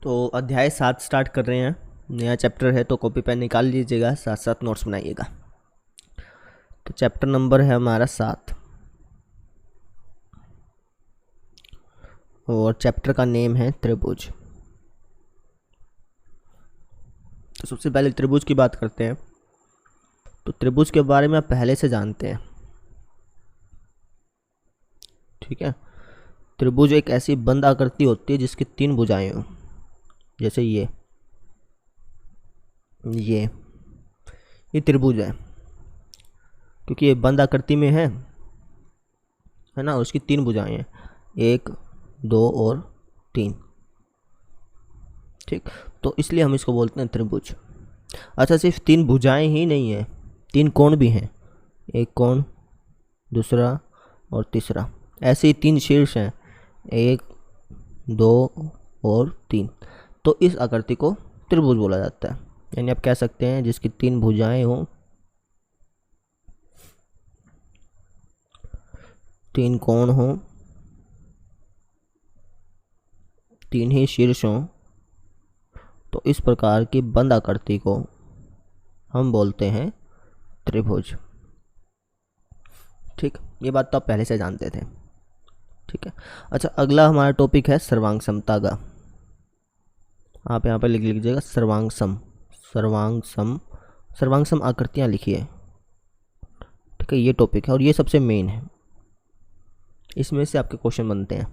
तो अध्याय 7 स्टार्ट कर रहे हैं। नया चैप्टर है तो कॉपी पेन निकाल लीजिएगा, साथ साथ नोट्स बनाइएगा। तो चैप्टर नंबर है हमारा 7 और चैप्टर का नेम है त्रिभुज। तो सबसे पहले त्रिभुज की बात करते हैं। तो त्रिभुज के बारे में आप पहले से जानते हैं, ठीक है। त्रिभुज एक ऐसी बंद आकृति होती है जिसकी 3 भुजाएं हों, जैसे ये त्रिभुज है क्योंकि ये बंद आकृति में है ना। उसकी 3 भुजाएं हैं, 1, 2 और 3, ठीक। तो इसलिए हम इसको बोलते हैं त्रिभुज। अच्छा, सिर्फ 3 भुजाएं ही नहीं है, 3 कोण भी हैं, एक कोण, दूसरा और तीसरा। ऐसे ही 3 शीर्ष हैं, 1, 2 और 3। तो इस आकृति को त्रिभुज बोला जाता है। यानी आप कह सकते हैं जिसकी 3 भुजाएं हों, 3 कोण हों, 3 ही शीर्ष हों, तो इस प्रकार की बंद आकृति को हम बोलते हैं त्रिभुज, ठीक। ये बात तो आप पहले से जानते थे, ठीक है। अच्छा, अगला हमारा टॉपिक है सर्वांग समता का। आप यहाँ पे लिख लीजिएगा सर्वांग सम आकृतियाँ लिखिए, ठीक है। ये टॉपिक है और ये सबसे मेन है, इसमें से आपके क्वेश्चन बनते हैं।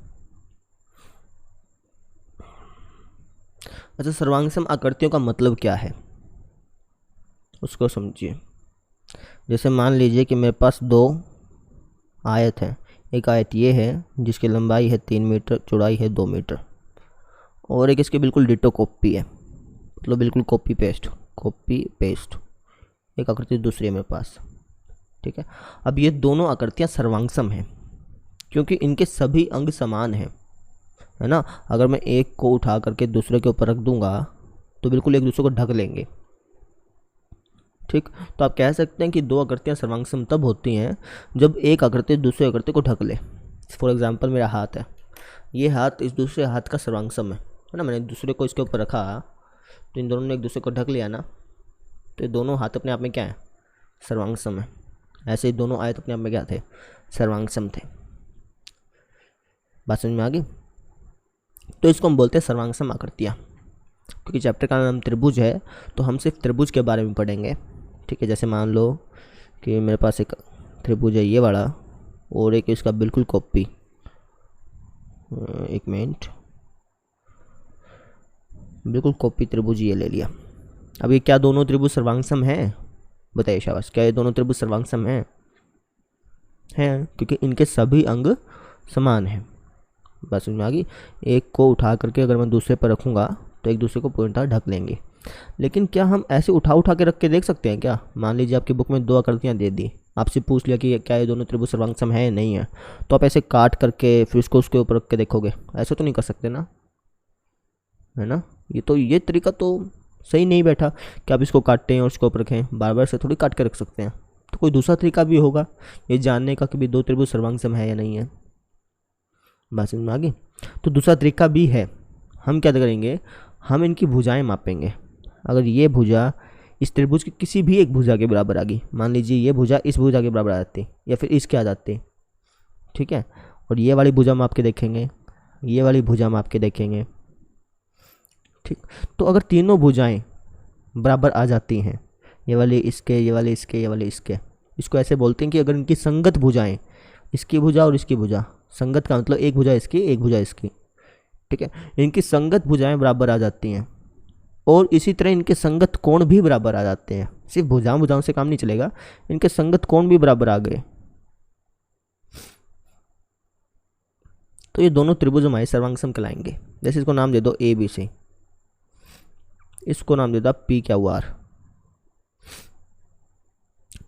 अच्छा, सर्वांगसम आकृतियों का मतलब क्या है उसको समझिए। जैसे मान लीजिए कि मेरे पास 2 आयत हैं। एक आयत ये है जिसकी लंबाई है 3 मीटर, चौड़ाई है 2 मीटर, और एक इसके बिल्कुल डिटो कॉपी है, मतलब बिल्कुल कॉपी पेस्ट एक आकृति दूसरी है मेरे पास, ठीक है। अब ये दोनों आकृतियाँ सर्वांगसम हैं क्योंकि इनके सभी अंग समान हैं, है ना। अगर मैं एक को उठा करके दूसरे के ऊपर रख दूंगा तो बिल्कुल एक दूसरे को ढक लेंगे, ठीक। तो आप कह सकते हैं कि 2 आकृतियाँ सर्वांगसम तब होती हैं जब एक आकृति दूसरे आकृति को ढक ले। फॉर एग्जांपल मेरा हाथ है, ये हाथ इस दूसरे हाथ का सर्वांगसम है ना। मैंने दूसरे को इसके ऊपर रखा तो इन दोनों ने एक दूसरे को ढक लिया ना, तो ये दोनों हाथ अपने आप में क्या है, सर्वांगसम है। ऐसे ही दोनों आयत अपने आप में क्या थे, सर्वांगसम थे। बात समझ में आ गई। तो इसको हम बोलते हैं सर्वांगसम आकृतियाँ। क्योंकि चैप्टर का नाम त्रिभुज है तो हम सिर्फ त्रिभुज के बारे में पढ़ेंगे, ठीक है। जैसे मान लो कि मेरे पास एक त्रिभुज है ये वाला, और एक इसका बिल्कुल कॉपी, एक मिनट, बिल्कुल कॉपी त्रिभुज ये ले लिया। अब ये क्या दोनों त्रिभुज सर्वांगसम हैं? बताइए शाबाश, क्या ये दोनों त्रिभुज सर्वांगसम हैं? क्योंकि इनके सभी अंग समान हैं। बस समझ में आ गई। एक को उठा करके अगर मैं दूसरे पर रखूँगा तो एक दूसरे को पूरी तरह ढक लेंगे। लेकिन क्या हम ऐसे उठा के रख के देख सकते हैं क्या? मान लीजिए आपकी बुक में 2 आकृतियाँ दे दी, आपसे पूछ लिया कि क्या ये दोनों त्रिभुज सर्वांगसम है या नहीं है, तो आप ऐसे काट करके फिर उसको उसके ऊपर रख के देखोगे? ऐसे तो नहीं कर सकते ना, है ना। ये तरीका तो सही नहीं बैठा कि आप इसको काटें और उसके ऊपर रखें। बार बार से थोड़ी काट के रख सकते हैं। तो कोई दूसरा तरीका भी होगा ये जानने का कि 2 त्रिभुज सर्वांगसम है या नहीं है। बात समझ में आ गई। तो दूसरा तरीका भी है। हम क्या करेंगे, हम इनकी भुजाएं मापेंगे। अगर ये भुजा इस त्रिभुज की किसी भी एक भुजा के बराबर आ गई, मान लीजिए ये भुजा इस भुजा के बराबर आ जाती या फिर इसके आ जाती, ठीक है, और ये वाली भुजा माप के देखेंगे, ये वाली भुजा माप के देखेंगे, ठीक। तो अगर तीनों भुजाएं बराबर आ जाती हैं, ये वाली इसके, ये वाली इसके, ये वाली इसके, इसको ऐसे बोलते हैं कि अगर इनकी संगत भुजाएं, इसकी भुजा और इसकी भुजा, संगत का मतलब एक भुजा इसकी एक भुजा इसकी, ठीक है, इनकी संगत भुजाएं बराबर आ जाती हैं, और इसी तरह इनके संगत कोण भी बराबर आ जाते हैं। सिर्फ भुजाओं से काम नहीं चलेगा, इनके संगत कोण भी बराबर आ गए, तो ये दोनों त्रिभुज हमारे सर्वांगसम कहलाएंगे। जैसे इसको नाम दे दो ABC, इसको नाम दे दो PQR।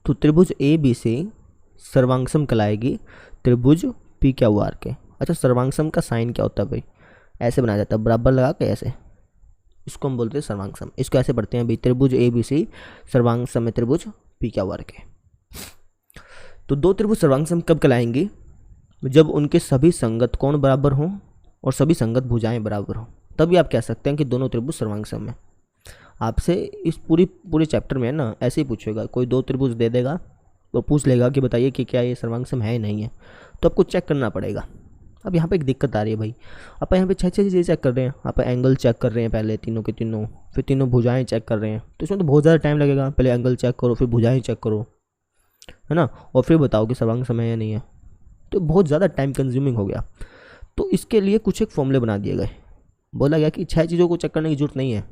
तो त्रिभुज ABC सर्वांगसम कहलाएगी त्रिभुज PQR के। अच्छा, सर्वांगसम का साइन क्या होता है भाई? ऐसे बनाया जाता है, बराबर लगा के ऐसे, इसको हम बोलते हैं सर्वांगसम। इसको ऐसे पढ़ते हैं भाई, त्रिभुज ABC सर्वांगसम है त्रिभुज PQR के। तो 2 त्रिभुज सर्वांगसम कब कहलाएंगे? जब उनके सभी संगत कोण बराबर हों और सभी संगत भुजाएं बराबर हों, तभी आप कह सकते हैं कि दोनों त्रिभुज सर्वांग सम है। आपसे इस पूरे चैप्टर में ना ऐसे ही पूछेगा, कोई दो त्रिभुज दे देगा तो पूछ लेगा कि बताइए कि क्या ये सर्वांग सम है नहीं है, तो आपको चेक करना पड़ेगा। अब यहाँ पे एक दिक्कत आ रही है भाई, आप यहाँ पे छः चीज़ें चेक कर रहे हैं, आप एंगल चेक कर रहे हैं पहले तीनों के तीनों, फिर तीनों भुजाएं चेक कर रहे हैं, तो इसमें तो बहुत ज़्यादा टाइम लगेगा। पहले एंगल चेक करो, फिर भुजाएं चेक करो, है ना, और फिर बताओ कि सर्वांग सम है या नहीं है, तो बहुत ज़्यादा टाइम कंज्यूमिंग हो गया। तो इसके लिए कुछ एक फॉर्मूले बना दिए गए, बोला गया कि 6 चीज़ों को चेक करने की जरूरत नहीं है,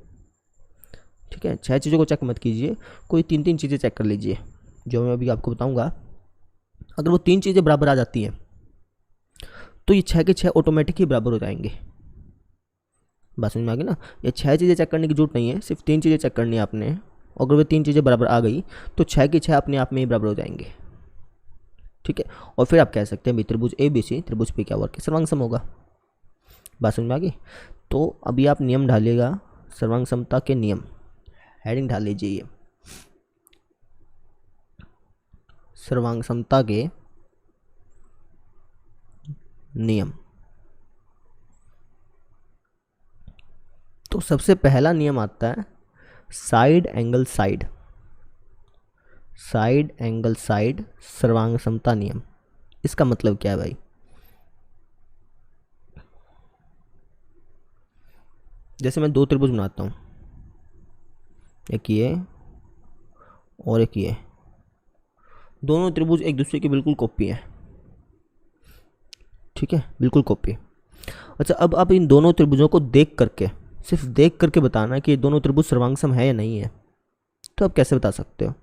ठीक है, 6 चीज़ों को चेक मत कीजिए, कोई 3 चीज़ें चेक कर लीजिए, जो मैं अभी आपको बताऊंगा। अगर वो 3 चीज़ें बराबर आ जाती हैं तो ये 6 के 6 ऑटोमेटिक ही बराबर हो जाएंगे। बात समझ में आ गई ना, ये 6 चीज़ें चेक करने की जरूरत नहीं है, सिर्फ 3 चीज़ें चेक करनी है आपने। अगर वो 3 चीज़ें बराबर आ गई तो 6 के 6 अपने आप में ही बराबर हो जाएंगे, ठीक है। और फिर आप कह सकते हैं त्रिभुज ए बी सी त्रिभुज पी क्यू आर के सर्वांग सम होगा। बात समझ में आ गई। तो अभी आप नियम ढालिएगा, सर्वांग समता के नियम, हेडिंग ढाल लीजिए ये, सर्वांग समता के नियम। तो सबसे पहला नियम आता है side angle side, side angle side सर्वांग समता नियम। इसका मतलब क्या है भाई, जैसे मैं 2 त्रिभुज बनाता हूँ, एक ये और एक ये, दोनों त्रिभुज एक दूसरे की बिल्कुल कॉपी है, ठीक है, बिल्कुल कॉपी। अच्छा, अब आप इन दोनों त्रिभुजों को देख करके, सिर्फ देख करके बताना कि ये दोनों त्रिभुज सर्वांग सम है या नहीं है, तो आप कैसे बता सकते हो,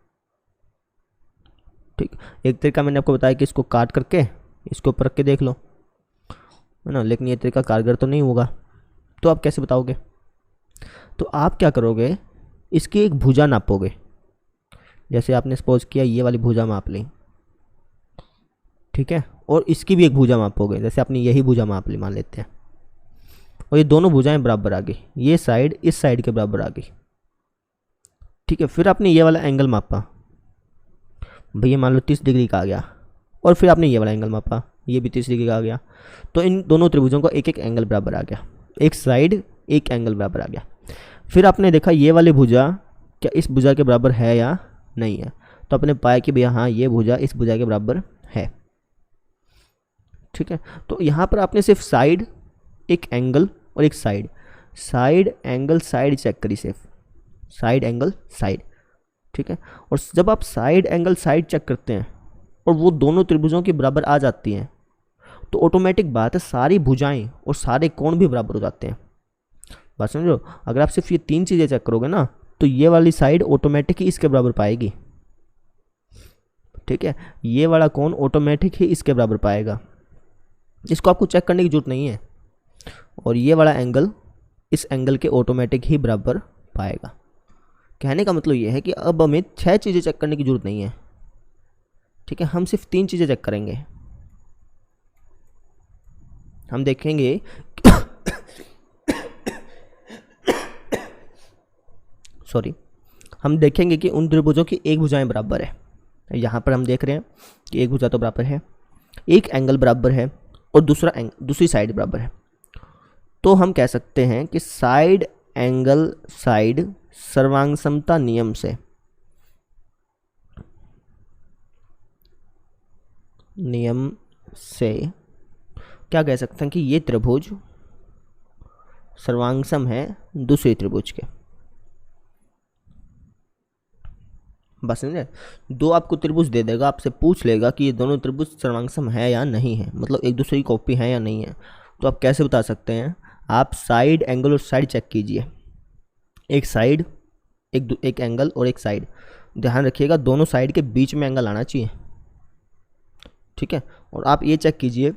ठीक। एक तरीका मैंने आपको बताया कि इसको काट करके इसके ऊपर रख के देख लो, है ना, लेकिन ये तरीका कारगर तो नहीं होगा, तो आप कैसे बताओगे। तो आप क्या करोगे, इसकी एक भुजा नापोगे, जैसे आपने सपोज किया ये वाली भुजा माप ली, ठीक है, और इसकी भी एक भुजा मापोगे, जैसे आपने यही भुजा माप ली मान लेते हैं, और ये दोनों भुजाएं बराबर आ गई, ये साइड इस साइड के बराबर आ गई, ठीक है। फिर आपने ये वाला एंगल मापा, भैया मान लो 30 डिग्री का आ गया, और फिर आपने ये वाला एंगल मापा, ये भी 30 डिग्री का आ गया, तो इन दोनों त्रिभुजों का एक एक एंगल बराबर आ गया, एक साइड एक एंगल बराबर आ गया। फिर आपने देखा ये वाली भुजा क्या इस भुजा के बराबर है या नहीं है, तो आपने पाया कि भैया हाँ ये भुजा इस भुजा के बराबर है, ठीक है। तो यहाँ पर आपने सिर्फ साइड एक एंगल और एक side, side angle side check करी, सिर्फ साइड एंगल साइड, ठीक है। और जब आप साइड एंगल साइड चेक करते हैं और वो दोनों त्रिभुजों के बराबर आ जाती हैं, तो ऑटोमेटिक बात है सारी भुजाएं और सारे कोण भी बराबर हो जाते हैं। बात समझो, अगर आप सिर्फ ये 3 चीज़ें चेक करोगे ना, तो ये वाली साइड ऑटोमेटिक ही इसके बराबर पाएगी, ठीक है, ये वाला कोण ऑटोमेटिक ही इसके बराबर पाएगा, इसको आपको चेक करने की जरूरत नहीं है, और ये वाला एंगल इस एंगल के ऑटोमेटिक ही बराबर पाएगा। कहने का मतलब ये है कि अब हमें 6 चीज़ें चेक करने की जरूरत नहीं है, ठीक है, हम सिर्फ 3 चीज़ें चेक करेंगे। हम देखेंगे सॉरी, हम देखेंगे कि उन त्रिभुजों की एक भुजाएं बराबर है, यहाँ पर हम देख रहे हैं कि एक भुजा तो बराबर है, एक एंगल बराबर है और दूसरी साइड बराबर है, तो हम कह सकते हैं कि साइड एंगल साइड सर्वांग समता नियम से क्या कह सकते हैं कि ये त्रिभुज सर्वांग सम है दूसरे त्रिभुज के। बस समझे, 2 आपको त्रिभुज दे देगा, आपसे पूछ लेगा कि ये दोनों त्रिभुज सर्वांग सम है या नहीं है, मतलब एक दूसरे की कॉपी है या नहीं है, तो आप कैसे बता सकते हैं। आप साइड एंगल और साइड चेक कीजिए, एक साइड एक एंगल और एक साइड, ध्यान रखिएगा दोनों साइड के बीच में एंगल आना चाहिए, ठीक है। और आप ये चेक कीजिए,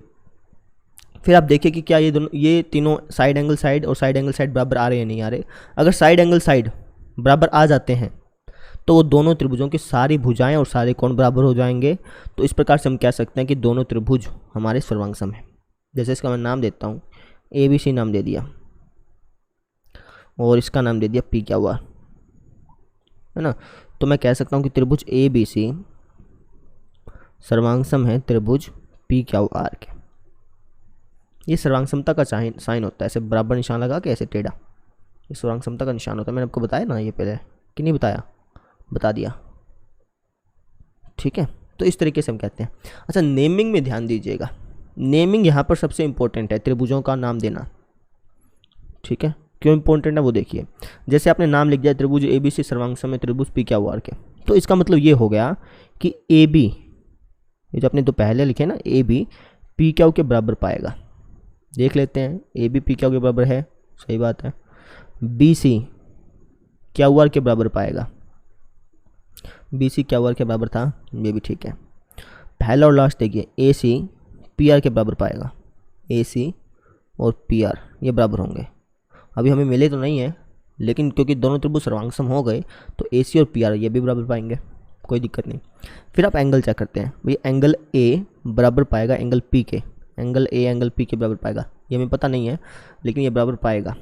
फिर आप देखिए कि क्या ये तीनों साइड एंगल साइड और साइड एंगल साइड बराबर आ रहे हैं नहीं आ रहे। अगर साइड एंगल साइड बराबर आ जाते हैं तो वो दोनों त्रिभुजों की सारी भुजाएं और सारे कोण बराबर हो जाएंगे, तो इस प्रकार से हम कह सकते हैं कि दोनों त्रिभुज हमारे सर्वांग सम है। जैसे इसका मैं नाम देता हूँ, ABC नाम दे दिया और इसका नाम दे दिया PQR, है ना, तो मैं कह सकता हूँ कि त्रिभुज ABC सर्वांग सम है त्रिभुज PQR के। ये सर्वांग समता का साइन होता है, ऐसे बराबर निशान लगा के ऐसे टेढ़ा, ये सर्वांग समता का निशान होता है। मैंने आपको बताया ना ये पहले कि नहीं बताया, बता दिया, ठीक है। तो इस तरीके से हम कहते हैं। अच्छा, नेमिंग में ध्यान दीजिएगा, नेमिंग यहाँ पर सबसे इंपॉर्टेंट है, त्रिभुजों का नाम देना, ठीक है। क्यों इंपॉर्टेंट है वो देखिए, जैसे आपने नाम लिख दिया त्रिभुज ABC सर्वांग सम में त्रिभुज PQR के, तो इसका मतलब ये हो गया कि AB, ये जो आपने तो पहले लिखे ना, AB PQ के बराबर पाएगा। देख लेते हैं, AB PQ के बराबर है, सही बात है। BC QR के बराबर पाएगा, BC QR के बराबर था, ये भी ठीक है। पहला और लास्ट देखिए, AC PR के बराबर पाएगा, AC और PR ये बराबर होंगे। अभी हमें मिले तो नहीं है, लेकिन क्योंकि दोनों त्रिभुज सर्वांग सम हो गए तो AC और PR ये भी बराबर पाएंगे, कोई दिक्कत नहीं। फिर आप एंगल चेक करते हैं, भाई एंगल A बराबर पाएगा एंगल P के, एंगल A एंगल P के बराबर पाएगा, ये हमें पता नहीं है लेकिन ये बराबर पाएगा।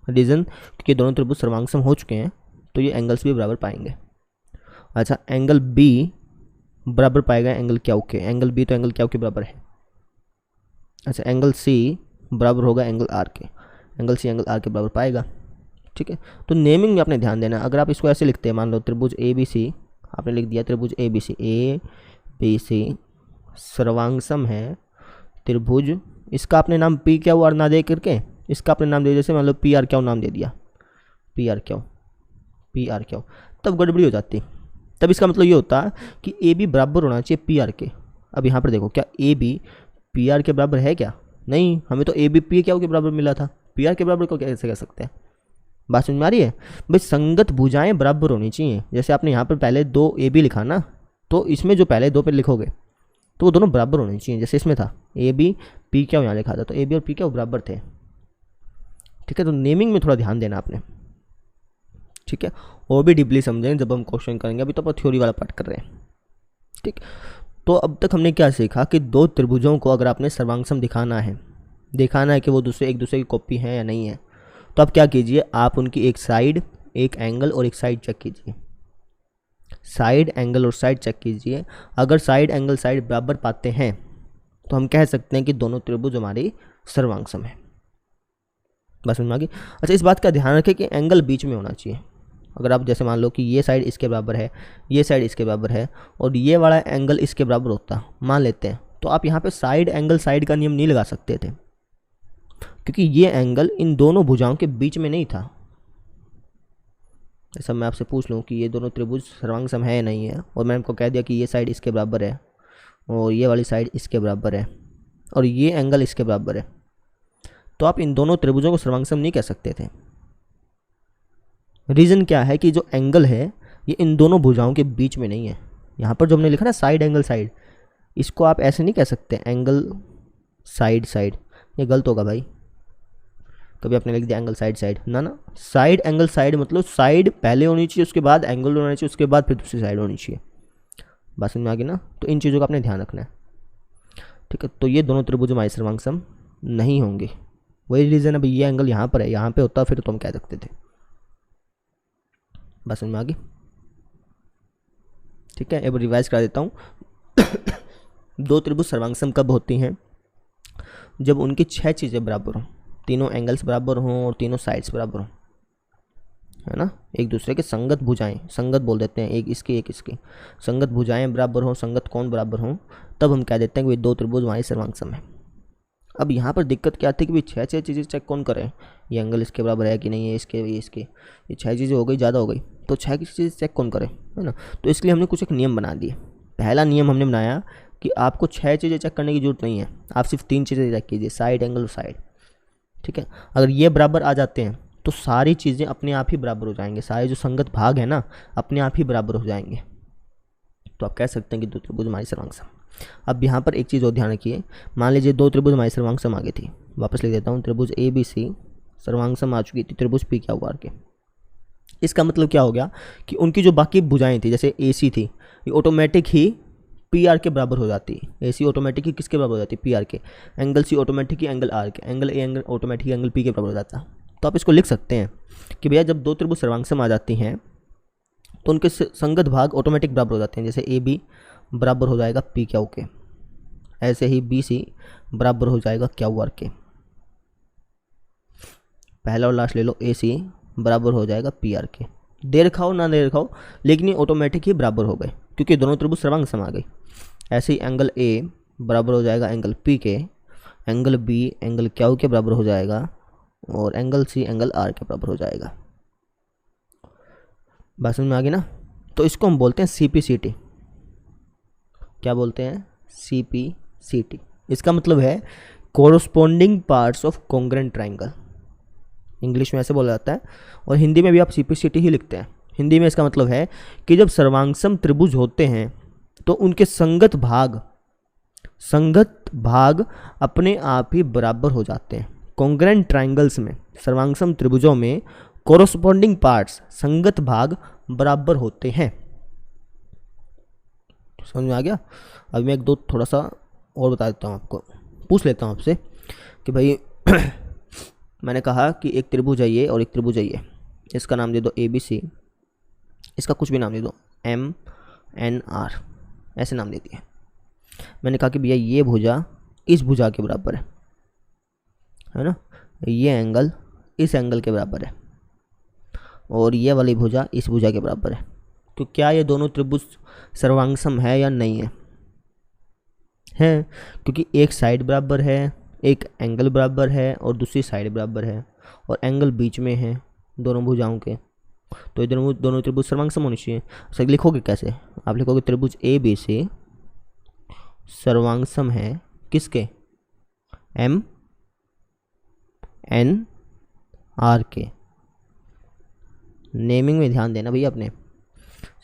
रीज़न, क्योंकि दोनों त्रिभुज सर्वांग सम हो चुके हैं तो ये एंगल्स भी बराबर पाएंगे। अच्छा, एंगल B बराबर पाएगा एंगल Q के, एंगल B तो एंगल Q के बराबर है। अच्छा, एंगल C बराबर होगा एंगल R के, एंगल C एंगल R के बराबर पाएगा, ठीक है। तो नेमिंग में आपने ध्यान देना, अगर आप इसको ऐसे लिखते हैं, मान लो त्रिभुज ABC, आपने लिख दिया त्रिभुज ABC सर्वांग सम है त्रिभुज, इसका आपने नाम PQR ना दे करके इसका आपने नाम दे, जैसे मान लो PRQ नाम दे दिया, PRQ, तब गड़बड़ी हो जाती। तब इसका मतलब ये होता कि AB बराबर होना चाहिए PR के। अब यहाँ पर देखो, क्या AB PR के बराबर है क्या? नहीं, हमें तो AB PQ के बराबर मिला था, PR के बराबर को कैसे कह सकते हैं? बात समझ में आ रही है? भाई संगत भुजाएं बराबर होनी चाहिए। जैसे आपने यहाँ पर पहले 2 AB लिखा ना, तो इसमें जो पहले 2 पे लिखोगे तो वो दोनों बराबर होनी चाहिए। जैसे इसमें था AB PQ यहाँ लिखा था, तो AB और PQ बराबर थे, ठीक है। तो नेमिंग में थोड़ा ध्यान देना आपने, ठीक है। और भी डीपली समझेंगे जब हम क्वेश्चन करेंगे, अभी तो अपन थ्योरी वाला पार्ट कर रहे हैं, ठीक। तो अब तक हमने क्या सीखा कि दो त्रिभुजों को अगर आपने सर्वांग सम दिखाना है कि वो एक दूसरे की कॉपी है या नहीं है, तो आप क्या कीजिए, आप उनकी एक साइड, एक एंगल और एक साइड चेक कीजिए। साइड, एंगल और साइड चेक कीजिए। अगर साइड, एंगल, साइड बराबर पाते हैं तो हम कह सकते हैं कि दोनों त्रिभुज हमारी सर्वांग सम है। बस समझ में आ गई? अच्छा, इस बात का ध्यान रखें कि एंगल बीच में होना चाहिए। अगर आप जैसे मान लो कि ये साइड इसके बराबर है, ये साइड इसके बराबर है और ये वाला एंगल इसके बराबर होता, मान लेते हैं, तो आप यहाँ पे साइड, एंगल, साइड का नियम नहीं लगा सकते थे, क्योंकि ये एंगल इन दोनों भुजाओं के बीच में नहीं था। जैसा मैं आपसे पूछ लूँ कि ये दोनों त्रिभुज सर्वांग सम है या नहीं है, और मैंने आपको कह दिया कि ये साइड इसके बराबर है और ये वाली साइड इसके बराबर है और ये एंगल इसके बराबर है, तो आप इन दोनों त्रिभुजों को सर्वांग सम नहीं कह सकते थे। रीज़न क्या है कि जो एंगल है ये इन दोनों भुजाओं के बीच में नहीं है। यहाँ पर जो हमने लिखा ना साइड, एंगल, साइड, इसको आप ऐसे नहीं कह सकते एंगल साइड साइड, ये गलत होगा भाई। कभी आपने लिख दिया एंगल साइड साइड, ना, साइड, एंगल, साइड मतलब साइड पहले होनी चाहिए, उसके बाद एंगल होना चाहिए, उसके बाद फिर दूसरी साइड होनी चाहिए। बात समझ में आ गई ना? तो इन चीज़ों का आपने ध्यान रखना है, ठीक है। तो ये दोनों त्रिभुज हमारे सर्वांग सम नहीं होंगे। वही रीज़न है भाई, ये एंगल यहाँ पर है, यहाँ पे होता फिर तो हम कह सकते थे। बस समझ में आ गई? ठीक है, एक बार रिवाइज करा देता हूँ। दो त्रिभुज सर्वांग सम कब होती हैं? जब उनकी 6 चीज़ें बराबर हों, तीनों एंगल्स बराबर हों और तीनों साइड्स बराबर हों, है ना। एक दूसरे के संगत भुजाएं, संगत बोल देते हैं, एक इसकी एक इसकी, संगत भुजाएं बराबर हों, संगत कोण बराबर हों, तब हम कह देते हैं कि वे दो त्रिभुज हमारे सर्वांग सम है। अब यहाँ पर दिक्कत क्या आती है कि भाई 6 चीज़ें चेक कौन करें, ये एंगल इसके बराबर है कि नहीं है, इसके, ये इसके, ये 6 चीज़ें हो गई, ज़्यादा हो गई, तो 6 की चीज़ें चेक कौन करे, है ना। तो इसके लिए हमने कुछ एक नियम बना दिए। पहला नियम हमने बनाया कि आपको 6 चीज़ें चेक करने की जरूरत नहीं है, आप सिर्फ 3 चीज़ें चेक कीजिए, साइड, एंगल और साइड, ठीक है। अगर ये बराबर आ जाते हैं तो सारी चीज़ें अपने आप ही बराबर हो जाएंगे, सारे जो संगत भाग है ना अपने आप ही बराबर हो जाएंगे, तो आप कह सकते हैं कि दो त्रिभुज हमारी सर्वांग सम। अब यहाँ पर एक चीज़ और ध्यान रखिए, मान लीजिए दो त्रिभुज हमारी सर्वांग सम आ गई थी, वापस लिख देता हूँ, त्रिभुज ABC सर्वांग सम आ चुकी थी त्रिभुज PQR के। इसका मतलब क्या हो गया कि उनकी जो बाकी भुजाएं थी, जैसे AC थी, ये ऑटोमेटिक ही PR के बराबर हो जाती है। AC ऑटोमेटिक ही किसके बराबर हो जाती है? PR के। एंगल C ऑटोमेटिक ही एंगल R के, angle A angle automatic he angle P के बराबर हो जाता है। तो आप इसको लिख सकते हैं कि भैया जब दो त्रिभुज सर्वांग सम आ जाती हैं तो उनके संगत भाग ऑटोमेटिक बराबर हो जाते हैं। जैसे AB बराबर हो जाएगा PQ के, ऐसे ही BC बराबर हो जाएगा QR के, पहला और लास्ट ले लो, ए सी बराबर हो जाएगा पी आर के। दे रखा हो ना दे रखा हो, लेकिन ये ऑटोमेटिक ही बराबर हो गए क्योंकि दोनों त्रिभुज सर्वांग सम आ गई। ऐसे ही एंगल ए बराबर हो जाएगा एंगल पी के, एंगल बी एंगल क्यू के बराबर हो जाएगा, और एंगल सी एंगल आर के बराबर हो जाएगा। बात समझ में आ गई ना? तो इसको हम बोलते हैं CPCT। क्या बोलते हैं? CPCT। इसका मतलब है corresponding parts of congruent triangle, English में ऐसे बोला जाता है, और हिंदी में भी आप CPCT ही लिखते हैं। हिंदी में इसका मतलब है कि जब सर्वांगसम त्रिभुज होते हैं तो उनके संगत भाग अपने आप ही बराबर हो जाते हैं। कॉन्ग्रुएंट ट्राइंगल्स में, सर्वांगसम त्रिभुजों में कोरोस्पोंडिंग पार्ट्स, संगत भाग बराबर होते हैं। समझ में आ गया? अब मैं एक दो थोड़ा सा और बता देता हूँ आपको, पूछ लेता हूँ आपसे कि भाई मैंने कहा कि एक त्रिभुज है ये और एक त्रिभुज है ये, इसका नाम दे दो ABC, इसका कुछ भी नाम दे दो MNR, ऐसे नाम दे दिए। मैंने कहा कि भैया ये भुजा इस भुजा के बराबर है ना, ये एंगल इस एंगल के बराबर है, और ये वाली भुजा इस भुजा के बराबर है। तो क्या ये दोनों त्रिभुज सर्वांगसम है या नहीं है? है, क्योंकि एक साइड बराबर है, एक एंगल बराबर है और दूसरी साइड बराबर है, और एंगल बीच में है दोनों भुजाओं के, तो ये दोनों त्रिभुज सर्वांगसम होनी चाहिए। सर लिखोगे कैसे? आप लिखोगे त्रिभुज ABC सर्वांगसम है किसके? MNR के। नेमिंग में ध्यान देना भैया अपने,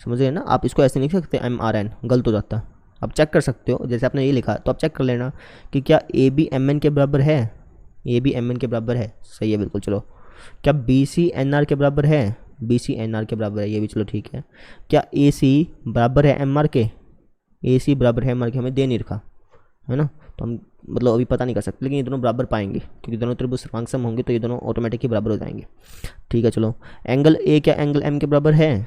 समझ गए ना? आप इसको ऐसे नहीं लिख सकते MRN, गलत हो जाता। आप चेक कर सकते हो, जैसे आपने ये लिखा तो आप चेक कर लेना कि क्या AB MN के बराबर है? AB MN के बराबर है, सही है बिल्कुल। चलो, क्या BC NR के बराबर है? BC NR के बराबर है, ये भी चलो ठीक है। क्या AC बराबर है MR के? AC बराबर है MR के, हमें दे नहीं रखा है ना, तो हम मतलब अभी पता नहीं कर सकते, लेकिन ये दोनों बराबर पाएंगे क्योंकि दोनों त्रिभुज सर्वांगसम होंगे, तो ये दोनों ऑटोमेटिक ही बराबर हो जाएंगे। ठीक है, चलो एंगल A क्या एंगल M के बराबर है?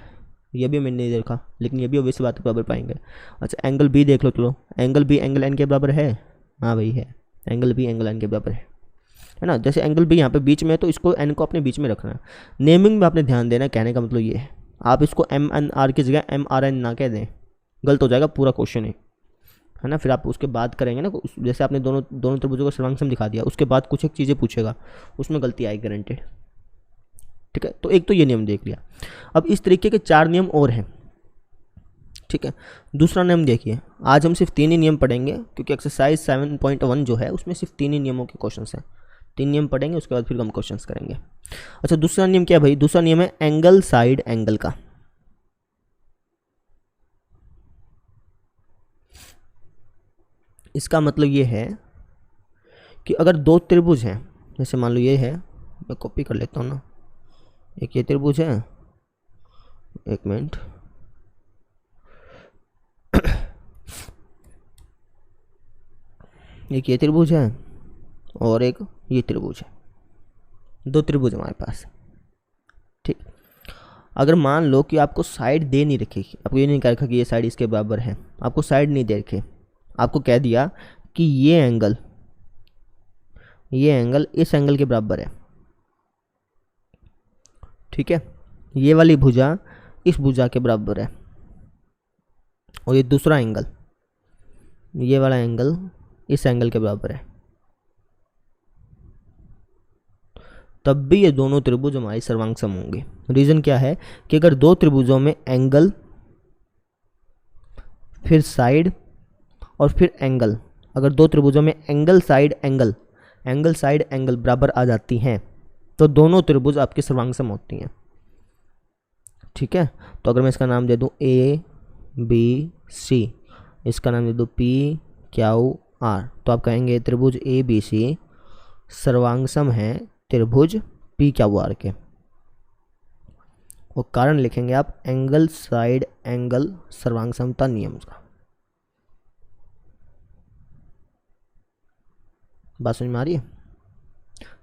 ये भी मैंने नहीं देखा, लेकिन ये भी ऑब्वियस बात है बराबर पाएंगे। अच्छा, एंगल B देख लो, चलो एंगल B एंगल N के बराबर है? हाँ भाई है, एंगल B एंगल N के बराबर है ना। जैसे एंगल B यहाँ पे बीच में है तो इसको N को अपने बीच में रखना है। नेमिंग में आपने ध्यान देना है, कहने का मतलब ये है, आप इसको MNR की जगह MRN ना कह दें, गलत हो जाएगा पूरा क्वेश्चन है ना। फिर आप उसके बाद करेंगे ना, जैसे आपने दोनों त्रिभुजों को सर्वांगसम दिखा दिया, उसके बाद कुछ एक चीज़ें पूछेगा, उसमें गलती आएगी गारंटेड। ठीक है, तो एक तो ये नियम देख लिया। अब इस तरीके के 4 नियम और हैं। ठीक है, दूसरा नियम देखिए, आज हम सिर्फ 3 ही नियम पढ़ेंगे क्योंकि एक्सरसाइज 7.1 जो है उसमें सिर्फ 3 ही नियमों के क्वेश्चन हैं। 3 नियम पढ़ेंगे, उसके बाद फिर हम क्वेश्चन करेंगे। अच्छा, दूसरा नियम क्या है भाई? दूसरा नियम है एंगल साइड एंगल का। इसका मतलब ये है कि अगर 2 त्रिभुज हैं, जैसे मान लो ये है, मैं कॉपी कर लेता हूँ ना, एक ये त्रिभुज है, एक मिनट, एक ये त्रिभुज है और एक ये त्रिभुज है, 2 त्रिभुज हमारे पास। ठीक, अगर मान लो कि आपको साइड दे नहीं रखी, आपको ये नहीं कह रखा कि ये साइड इसके बराबर है, आपको साइड नहीं दे रखे, आपको कह दिया कि ये एंगल इस एंगल के बराबर है। ठीक है, ये वाली भुजा इस भुजा के बराबर है, और ये दूसरा एंगल, ये वाला एंगल इस एंगल के बराबर है, तब भी ये दोनों त्रिभुज हमारी सर्वांगसम होंगे। रीज़न क्या है कि अगर 2 त्रिभुजों में एंगल, फिर साइड और फिर एंगल, अगर 2 त्रिभुजों में एंगल साइड एंगल बराबर आ जाती हैं तो दोनों त्रिभुज आपके सर्वांगसम होती हैं। ठीक है, तो अगर मैं इसका नाम दे दूं ABC, इसका नाम दे दूं PQR, तो आप कहेंगे त्रिभुज ABC सर्वांगसम है त्रिभुज PQR के, और कारण लिखेंगे आप एंगल साइड एंगल सर्वांगसमता नियम का। बात समझ में आ रही है?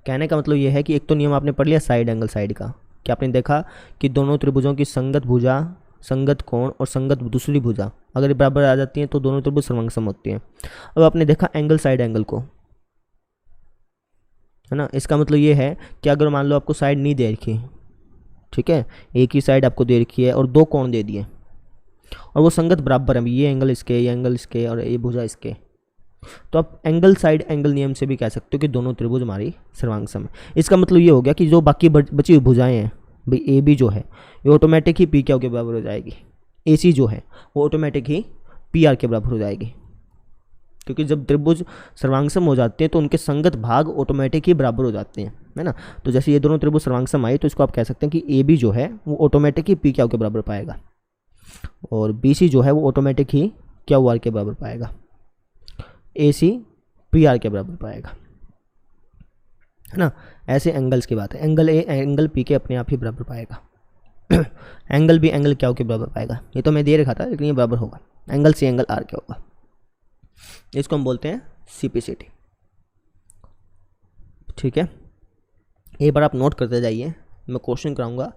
कहने का मतलब ये है कि एक तो नियम आपने पढ़ लिया साइड एंगल साइड का, कि आपने देखा कि दोनों त्रिभुजों की संगत भुजा, संगत कोण और संगत दूसरी भुजा अगर ये बराबर आ जाती हैं तो दोनों त्रिभुज सर्वांगसम होती हैं। अब आपने देखा एंगल साइड एंगल को, है ना। इसका मतलब ये है कि अगर मान लो आपको साइड नहीं दे रखी, ठीक है, एक ही साइड आपको दे रखी है और दो कोण दे दिए और वो संगत बराबर है, ये एंगल इसके, ये एंगल इसके और ये भुजा इसके, तो आप एंगल साइड एंगल नियम से भी कह सकते हो कि दोनों त्रिभुज हमारी सर्वांग सम है। इसका मतलब ये हो गया कि जो बाकी बची हुई भुजाएं हैं भाई, ए बी जो है ये ऑटोमेटिक ही पी क्यू के बराबर हो जाएगी, ए सी जो है वो ऑटोमेटिक ही पी आर के बराबर हो जाएगी, क्योंकि जब त्रिभुज सर्वांगसम हो जाते हैं तो उनके संगत भाग ऑटोमेटिक ही बराबर हो जाते हैं, है ना। तो जैसे ये दोनों त्रिभुज सर्वांगसम आए तो इसको आप कह सकते हैं कि ए बी जो है वो ऑटोमेटिक ही पी क्यू के बराबर पाएगा और बी सी जो है वो ऑटोमेटिक ही क्यू आर के बराबर पाएगा, ए सी पी आर के बराबर पाएगा, है ना। ऐसे एंगल्स की बात है, एंगल ए एंगल पी के अपने आप ही बराबर पाएगा एंगल बी एंगल क्यू के बराबर पाएगा, ये तो मैं दे रखा था लेकिन ये बराबर होगा, एंगल सी एंगल आर के होगा, इसको हम बोलते हैं सीपीसीटी। ठीक है, एक बार आप नोट करते जाइए, मैं क्वेश्चन कराऊंगा,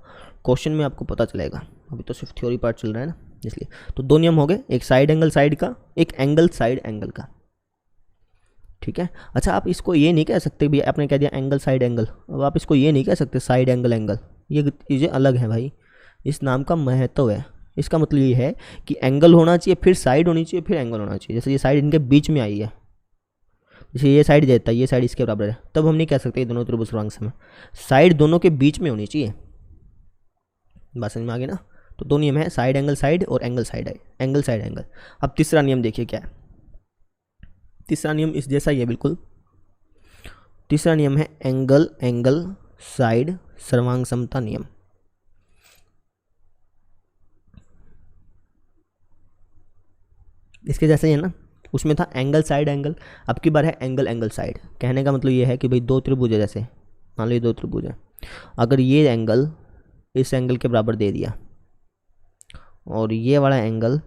क्वेश्चन में आपको पता चलेगा, अभी तो सिर्फ थ्योरी पार्ट चल रहा है ना इसलिए। तो दो नियम हो गए, एक साइड एंगल साइड का, एक एंगल साइड एंगल का। ठीक है, अच्छा आप इसको ये नहीं कह सकते भी, आपने कह दिया एंगल साइड एंगल, अब आप इसको ये नहीं कह सकते साइड एंगल एंगल, ये चीज़ें अलग हैं भाई, इस नाम का महत्व है। इसका मतलब ये है कि एंगल होना चाहिए, फिर साइड होनी चाहिए, फिर एंगल होना चाहिए। जैसे ये साइड इनके बीच में आई है, जैसे ये साइड देता है, ये साइड इसके बराबर है, तब हम नहीं कह सकते ये दोनों त्रिभुज सर्वांगसम है, साइड दोनों के बीच में होनी चाहिए। बात समझ में आ गई ना। तो दो नियम है, साइड एंगल साइड और angle side angle side angle. अब तीसरा नियम देखिए क्या है, तीसरा नियम इस जैसा ही है बिल्कुल। तीसरा नियम है एंगल एंगल साइड सर्वांग समता नियम। इसके जैसा ही है ना, उसमें था एंगल साइड एंगल, अब की बार है एंगल एंगल साइड। कहने का मतलब ये है कि भाई दो त्रिभुज है, जैसे मान लो दो त्रिभुज है, अगर ये एंगल इस एंगल के बराबर दे दिया और ये वाला एंगल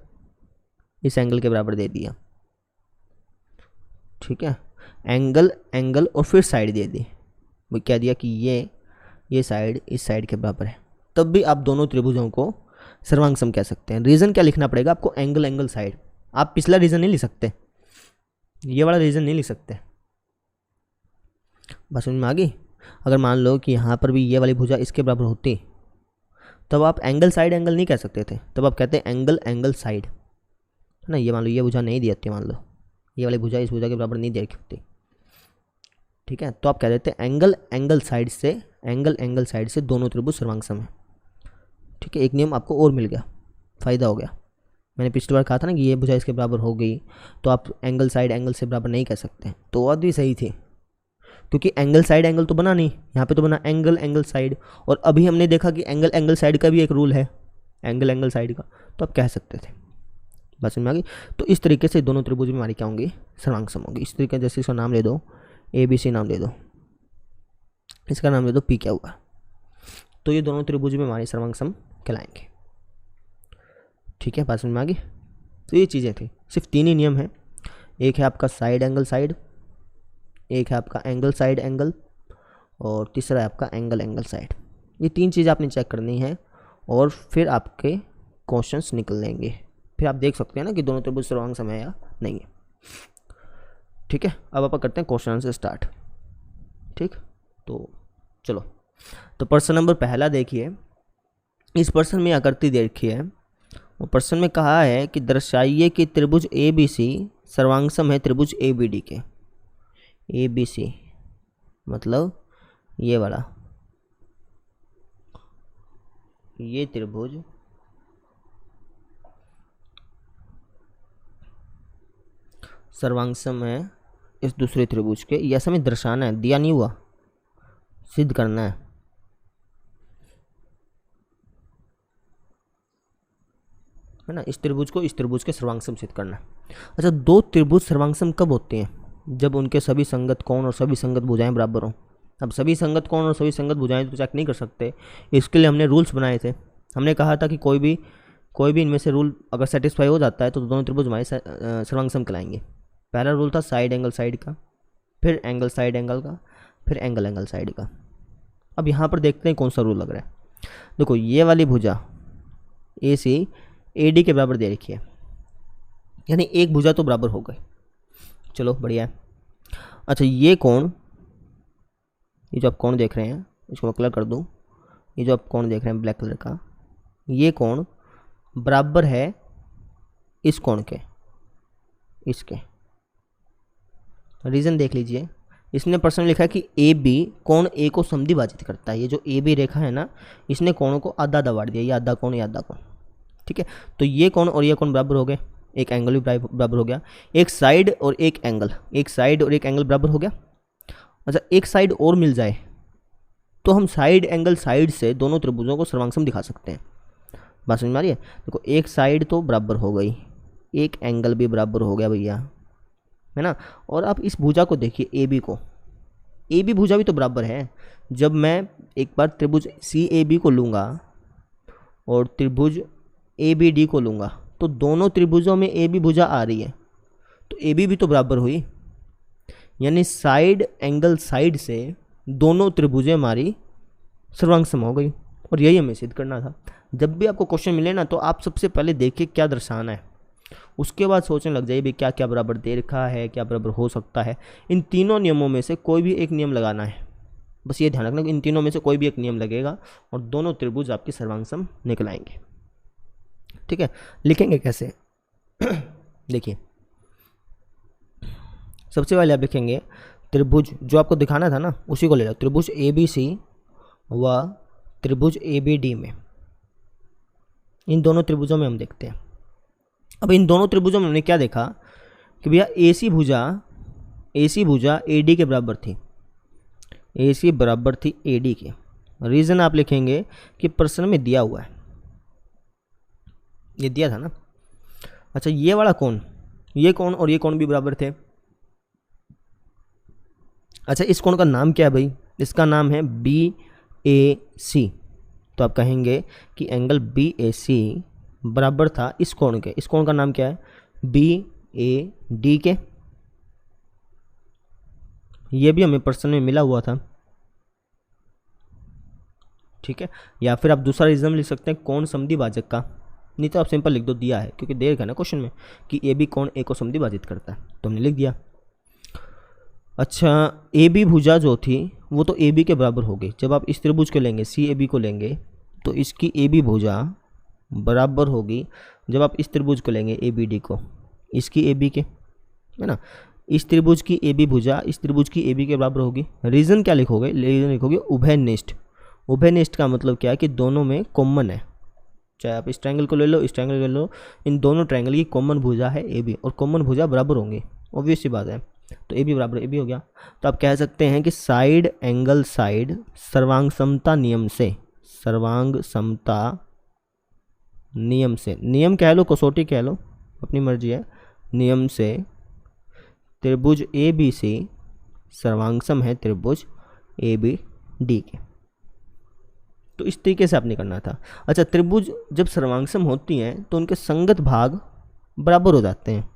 इस एंगल के बराबर दे दिया, ठीक है, एंगल एंगल और फिर साइड दे दी, वो क्या दिया कि ये साइड इस साइड के बराबर है, तब भी आप दोनों त्रिभुजों को सर्वांग सम कह सकते हैं। रीज़न क्या लिखना पड़ेगा आपको, एंगल एंगल साइड। आप पिछला रीज़न नहीं लिख सकते, ये वाला रीज़न नहीं लिख सकते। बस समझ में आ गई। अगर मान लो कि यहाँ पर भी ये वाली भुजा इसके बराबर होती, तब आप एंगल साइड एंगल नहीं कह सकते थे, तब आप कहते हैं एंगल एंगल साइड, है ना। ये मान लो ये भुजा नहीं दी जाती, मान लो ये वाली भुजा इस भुजा के बराबर नहीं दे रखी होती, ठीक है, तो आप कह देते हैं एंगल एंगल साइड से, एंगल एंगल साइड से दोनों त्रिभुज सर्वांग सम है। ठीक है, एक नियम आपको और मिल गया, फ़ायदा हो गया। मैंने पिछली बार कहा था ना कि ये भुजा इसके बराबर हो गई, तो आप एंगल साइड एंगल से बराबर नहीं कह सकते, तो बात भी सही थी, क्योंकि एंगल साइड एंगल तो बना नहीं, यहाँ पे तो बना एंगल एंगल साइड। और अभी हमने देखा कि एंगल एंगल साइड का भी एक रूल है, एंगल एंगल साइड का, तो आप कह सकते थे। बस समझ में आ गई। तो इस तरीके से दोनों त्रिभुज में हमारी क्या होंगी, सर्वांग सम होगी। इस तरीके जैसे इसका नाम ले दो, ए बी सी नाम ले दो, इसका नाम ले दो पी क्या हुआ, तो ये दोनों त्रिभुज में हमारे सर्वांग सम कहलाएंगे। ठीक है, बात समझ में आ गई। तो ये चीज़ें थी, सिर्फ तीन ही नियम हैं, एक है आपका साइड एंगल साइड, एक है आपका एंगल साइड एंगल, और तीसरा है आपका एंगल एंगल साइड। ये तीन चीज़ आपने चेक करनी है और फिर आपके क्वेश्चंस निकल लेंगे, फिर आप देख सकते हैं ना कि दोनों त्रिभुज सर्वांग सम है या नहीं है। ठीक है, अब आप करते हैं क्वेश्चन आंसर स्टार्ट। ठीक, तो चलो, तो प्रश्न नंबर पहला देखिए। इस प्रश्न में आकृति दे रखी है, वो प्रश्न में कहा है कि दर्शाइए कि त्रिभुज ए बी सी सर्वांग सम है त्रिभुज ए बी डी के। ए बी सी मतलब ये वाला, ये त्रिभुज सर्वांग सम है इस दूसरे त्रिभुज के, ये ऐसा में दर्शाना है, दिया नहीं हुआ, सिद्ध करना है ना। इस त्रिभुज को इस त्रिभुज के सर्वांग सम सिद्ध करना। अच्छा, दो त्रिभुज सर्वांग सम कब होते हैं, जब उनके सभी संगत कोण और सभी संगत भुजाएं बराबर हों। अब सभी संगत कोण और सभी संगत भुजाएं तो चेक नहीं कर सकते, इसके लिए हमने रूल्स बनाए थे। हमने कहा था कि कोई भी इनमें से रूल अगर सेटिस्फाई हो जाता है तो दोनों त्रिभुज हमारे सर्वांग सम कहलाएंगे। पहला रूल था साइड एंगल साइड का, फिर एंगल साइड एंगल का, फिर एंगल एंगल साइड का। अब यहाँ पर देखते हैं कौन सा रूल लग रहा है। देखो, ये वाली भुजा ए सी ए डी के बराबर दे रखी है, यानी एक भुजा तो बराबर हो गए, चलो बढ़िया है। अच्छा, ये कोण ये जो आप कोण देख रहे हैं, इसको मैं कलर कर दूँ, ये जो आप कोण देख रहे हैं ब्लैक कलर का, ये कोण बराबर है इस कोण के, इसके। रीज़न देख लीजिए, इसने प्रश्न लिखा है कि ए बी कोण ए को समद्विभाजित करता है। ये जो ए बी रेखा है ना, इसने कोणों को आधा आधा बांट दिया, ये आधा कोण, ये आधा कोण, ठीक है। तो ये कोण और ये कोण बराबर हो गए, एक एंगल भी बराबर हो गया, एक साइड और एक एंगल, एक साइड और एक एंगल बराबर हो गया। अच्छा, एक साइड और मिल जाए तो हम साइड एंगल साइड से दोनों त्रिभुजों को सर्वांगसम दिखा सकते हैं। बात समझ में आ रही है? देखो, एक साइड तो बराबर हो गई, एक एंगल भी बराबर हो गया भैया, है ना। और आप इस भुजा को देखिए, ए बी को, ए बी भुजा भी तो बराबर है। जब मैं एक बार त्रिभुज सी ए बी को लूँगा और त्रिभुज ए बी डी को लूँगा, तो दोनों त्रिभुजों में ए बी भुजा आ रही है, तो ए बी भी तो बराबर हुई। यानी साइड एंगल साइड से दोनों त्रिभुजें हमारी सर्वांगसम हो गई। और यही हमें सिद्ध करना था। जब भी आपको क्वेश्चन मिले ना, तो आप सबसे पहले देखिए क्या दर्शाना है, उसके बाद सोचने लग जाइए भी क्या क्या बराबर दे रखा है, क्या बराबर हो सकता है। इन तीनों नियमों में से कोई भी एक नियम लगाना है, बस ये ध्यान रखना कि इन तीनों में से कोई भी एक नियम लगेगा और दोनों त्रिभुज आपके सर्वांगसम निकल आएंगे। ठीक है, लिखेंगे कैसे? देखिए, सबसे पहले आप लिखेंगे त्रिभुज, जो आपको दिखाना था ना उसी को ले लो, त्रिभुज ए बी सी व त्रिभुज ए बी डी में, इन दोनों त्रिभुजों में हम देखते हैं। अब इन दोनों त्रिभुजों में हमने क्या देखा कि भैया ए सी भुजा ए डी के बराबर थी, ए सी बराबर थी ए डी के। रीज़न आप लिखेंगे कि प्रश्न में दिया हुआ है, ये दिया था ना। अच्छा, ये वाला कोण, ये कोण और ये कोण भी बराबर थे। अच्छा, इस कोण का नाम क्या है भाई? इसका नाम है बी ए सी। तो आप कहेंगे कि एंगल बी ए सी बराबर था इस कोण के। इस कोण का नाम क्या है? बी ए डी के। ये भी हमें प्रश्न में मिला हुआ था, ठीक है। या फिर आप दूसरा रीजन लिख सकते हैं कोण समद्विभाजक का, नहीं तो आप सिंपल लिख दो दिया है, क्योंकि दे रखा है ना क्वेश्चन में कि ए बी कोण ए को समद्विभाजित करता है, तो हमने लिख दिया। अच्छा, ए बी भुजा जो थी वो तो ए बी के बराबर हो गई। जब आप इस त्रिभुज को लेंगे, सी ए बी को लेंगे, तो इसकी ए बी भुजा बराबर होगी, जब आप इस त्रिभुज को लेंगे ए बी डी को, इसकी ए बी के, है ना। इस त्रिभुज की ए बी भुजा इस त्रिभुज की ए बी के बराबर होगी। रीज़न क्या लिखोगे? रीज़न लिखोगे उभयनिष्ठ। उभयनिष्ठ का मतलब क्या है कि दोनों में कॉमन है, चाहे आप इस ट्रायंगल को ले लो, इस ट्रायंगल को ले लो, इन दोनों ट्रायंगल की कॉमन भुजा है ए बी, और कॉमन भुजा बराबर होंगी, ऑब्वियस सी बात है। तो ए बी बराबर ए बी हो गया। तो आप कह सकते हैं कि साइड एंगल साइड सर्वांग समता नियम से, सर्वांग समता नियम से, नियम कह लो कसौटी कह लो, अपनी मर्जी है, नियम से त्रिभुज ए बी सी सर्वांगसम है त्रिभुज ए बी डी के। तो इस तरीके से आपने करना था। अच्छा, त्रिभुज जब सर्वांगसम होती हैं तो उनके संगत भाग बराबर हो जाते हैं।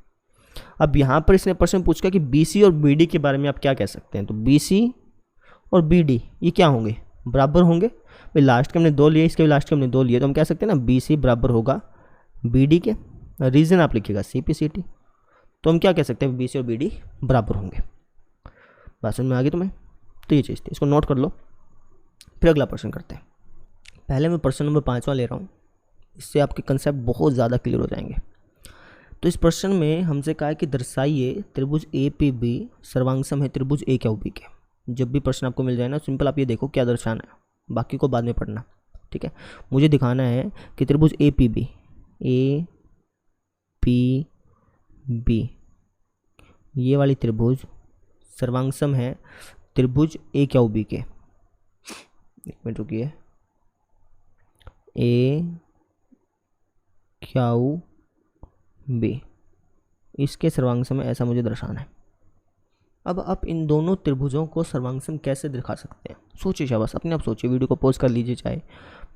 अब यहाँ पर इसने प्रश्न पूछा कि BC और BD के बारे में आप क्या कह सकते हैं? तो BC और BD ये क्या होंगे? बराबर होंगे। भाई लास्ट के हमने 2 लिए, इसके भी लास्ट के हमने 2 लिए, तो हम कह सकते हैं ना BC बराबर होगा BD के। रीज़न आप लिखिएगा CPCT। तो हम क्या कह सकते हैं? BC और BD बराबर होंगे। बात समझ में आ गई तुम्हें? तो ये चीज़ थी, इसको नोट कर लो। फिर अगला प्रश्न करते हैं। पहले मैं प्रश्न नंबर 5वां ले रहा हूँ, इससे आपके कंसेप्ट बहुत ज़्यादा क्लियर हो जाएंगे। तो इस प्रश्न में हमसे कहा है कि दर्शाइए त्रिभुज ए पी बी सर्वांगसम है त्रिभुज ए क्यू बी के। जब भी प्रश्न आपको मिल जाए ना, सिंपल आप ये देखो क्या दर्शाना है, बाकी को बाद में पढ़ना, ठीक है। मुझे दिखाना है कि त्रिभुज ए पी बी ये वाली त्रिभुज सर्वांगसम है त्रिभुज ए क्यू बी के। एक मिनट रुकिए, ए क्यू बी इसके सर्वांगसम है, ऐसा मुझे दर्शाना है। अब आप इन दोनों त्रिभुजों को सर्वांगसम कैसे दिखा सकते हैं? सोचिए शाबाश, अपने आप सोचिए, वीडियो को पॉज कर लीजिए, चाहे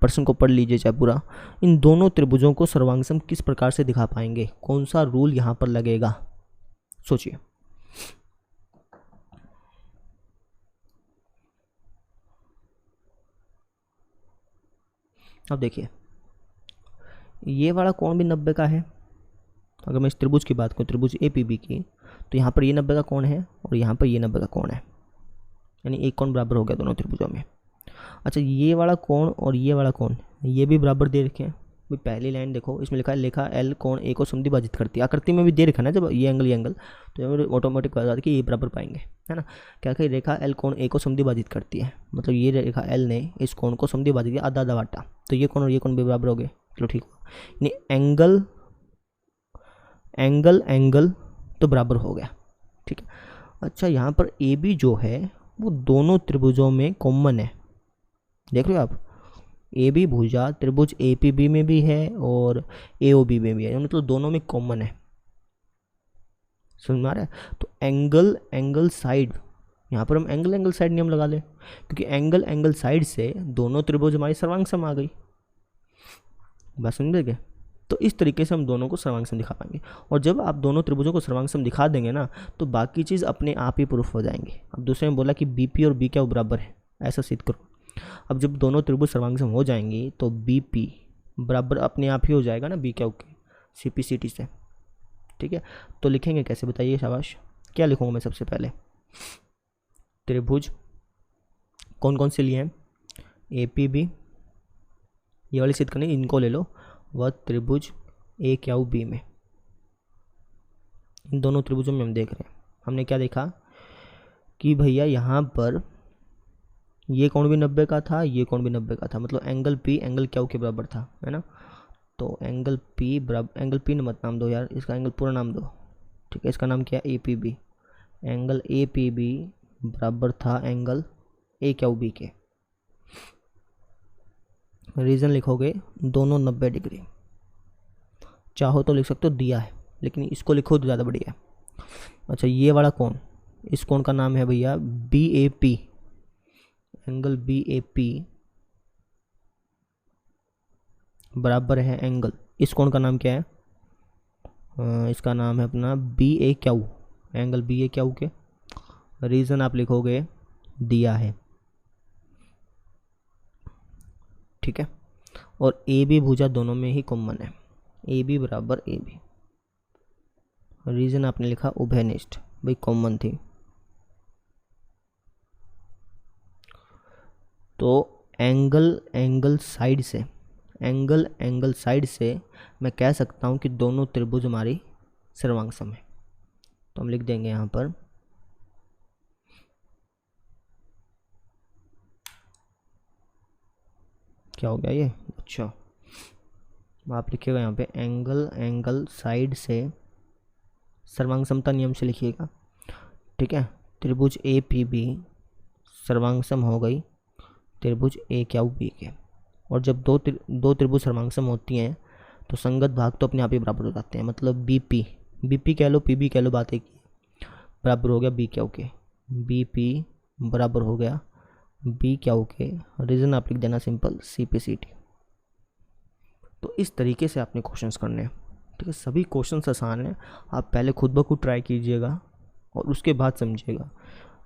प्रश्न को पढ़ लीजिए, चाहे पूरा। इन दोनों त्रिभुजों को सर्वांगसम किस प्रकार से दिखा पाएंगे? कौन सा रूल यहाँ पर लगेगा? सोचिए। अब देखिए, ये वाला कोण भी 90 का है। अगर मैं इस त्रिभुज की बात करूँ, त्रिभुज ए पी बी की, तो यहाँ पर ये 90 का कोण है और यहाँ पर ये 90 का कोण है। यानी एक कोण बराबर हो गया दोनों त्रिभुजों में। अच्छा, ये वाला कोण और ये वाला कोण ये भी बराबर दे रखे हैं भाई। पहली लाइन देखो, इसमें लिखा है लेखा एल कोण ए को समद्विभाजित करती है। आकृति में भी दे रखा है ना, जब ये एंगल तो ऑटोमेटिक बता कि ये बराबर पाएंगे, है ना। क्या कही, रेखा एल कोण ए को समद्विभाजित करती है, मतलब ये रेखा एल ने इस कोण को समद्विभाजित किया, आधा आधा बांटा, तो ये कोण और ये कोण भी बराबर हो गए। चलो ठीक हुआ, यानी एंगल एंगल एंगल तो बराबर हो गया, ठीक है। अच्छा, यहाँ पर ए बी जो है वो दोनों त्रिभुजों में कॉमन है, देख रहे हो आप। ए बी भुजा त्रिभुज ए पी बी में भी है और ए ओ बी में भी है, मतलब दोनों में कॉमन है, समझ में आ रहा है। तो एंगल एंगल साइड, यहाँ पर हम एंगल एंगल साइड नियम लगा लें, क्योंकि एंगल एंगल साइड से दोनों त्रिभुज हमारी सर्वांग सम आ गई, बात समझ गए। तो इस तरीके से हम दोनों को सर्वांग सम दिखा पाएंगे, और जब आप दोनों त्रिभुजों को सर्वांग सम दिखा देंगे ना, तो बाकी चीज़ अपने आप ही प्रूफ हो जाएंगे। अब दूसरे में बोला कि बी पी और बी क्या बराबर है, ऐसा सिद्ध करो। अब जब दोनों त्रिभुज सर्वांग सम हो जाएंगी तो बी पी बराबर अपने आप ही हो जाएगा ना बी क्या के सी पी सी टी से, ठीक है। तो लिखेंगे कैसे बताइए, शाबाश। क्या लिखूँगा मैं सबसे पहले, त्रिभुज कौन कौन से लिए हैं, ए पी बी, ये वाली सिद्ध करनी, इनको ले लो, वह त्रिभुज ए क्यू बी में, इन दोनों त्रिभुजों में हम देख रहे हैं, हमने क्या देखा कि भैया यहाँ पर ये कोण भी 90 का था, ये कोण भी 90 का था, मतलब एंगल पी एंगल क्यू के बराबर था, है ना। तो एंगल पी बराबर, एंगल पी मत नाम दो यार, इसका एंगल पूरा नाम दो, ठीक है। इसका नाम क्या है, A P B. Angle A P B बराबर था एंगल ए क्यू बी के। रीज़न लिखोगे दोनों 90 डिग्री, चाहो तो लिख सकते हो दिया है, लेकिन इसको लिखो तो ज़्यादा बढ़िया है। अच्छा, ये वाला कोण, इस कोण का नाम है भैया B A P, angle B A P बराबर है एंगल, इस कोण का नाम क्या है, इसका नाम है अपना बी ए क्यू, एंगल बी ए क्यू के। रीज़न आप लिखोगे दिया है, ठीक है। और ए बी भुजा दोनों में ही कॉमन है, ए बी बराबर ए बी। रीज़न आपने लिखा उभयनिष्ठ, भाई कॉमन थी। तो एंगल एंगल साइड से, एंगल एंगल साइड से मैं कह सकता हूँ कि दोनों त्रिभुज हमारी सर्वांग सम है। तो हम लिख देंगे यहाँ पर क्या हो गया ये, अच्छा आप लिखिएगा यहाँ पे एंगल एंगल साइड से सर्वांग समता नियम से लिखिएगा, ठीक है। त्रिभुज ए पी बी सर्वांग सम हो गई त्रिभुज ए क्यू बी के, और जब दो त्रिभुज सर्वांग सम होती हैं तो संगत भाग तो अपने आप ही बराबर हो जाते हैं, मतलब बी पी कह लो, पी बी कह लो, बात एक बराबर हो गया बी क्यू के, बी पी बराबर हो गया बी क्यू के। रीज़न आप लिख देना simple C P C T. तो इस तरीके से आपने क्वेश्चंस करने हैं, ठीक है। सभी क्वेश्चंस आसान हैं, आप पहले खुद ब खुद ट्राई कीजिएगा और उसके बाद समझिएगा,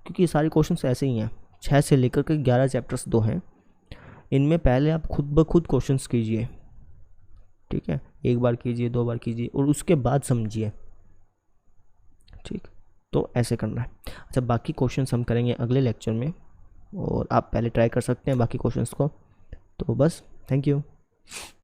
क्योंकि ये सारे क्वेश्चंस ऐसे ही हैं। 6 से लेकर के 11 चैप्टर्स 2 हैं, इनमें पहले आप खुद ब खुद क्वेश्चंस कीजिए, ठीक है। एक बार कीजिए, 2 बार कीजिए और उसके बाद समझिए, ठीक। तो ऐसे करना है। अच्छा, बाकी क्वेश्चंस हम करेंगे अगले लेक्चर में, और आप पहले ट्राई कर सकते हैं बाकी क्वेश्चंस को। तो बस, थैंक यू।